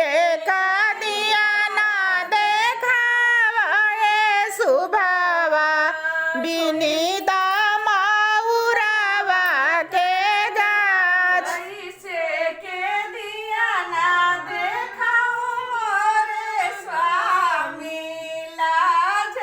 एक दिया ना देखावे सुभावा बिनीदा माउरावा के गाछ कैसे के दिया ना देखाऊं मोरे स्वामी लाज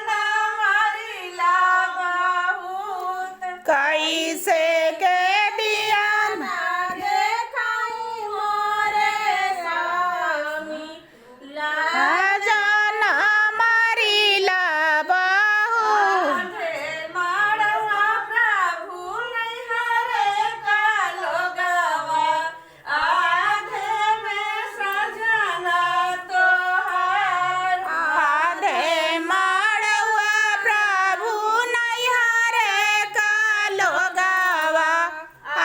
ना मारिला बहुत कैसे के दिया ना देखाऊं मोरे स्वामी लाज जना मारिला बहु आधे माड़वा प्रभु नैहरे का लोगवा आधे में सजना तोहार आधे माड़वा प्रभु नैहरे का लोगवा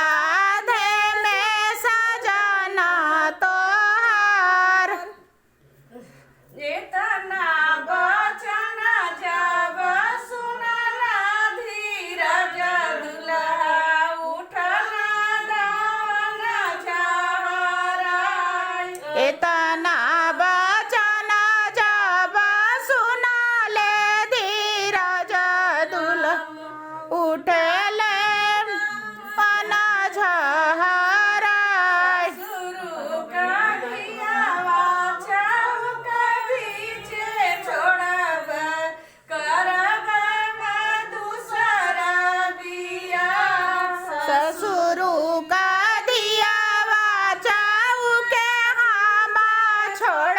आधे में सजना तोहार इतना बचन जब सुनला धीरज दुल्हा उठला दावन झवराई इतना बचन जब सुनाले धीरज दुल उठले मन झहराय शुरू कढ़ियावा चौक बीचे छोड़ब करब दूसरा बिया ससुरु का दियावा चाऊ के हमा छोड़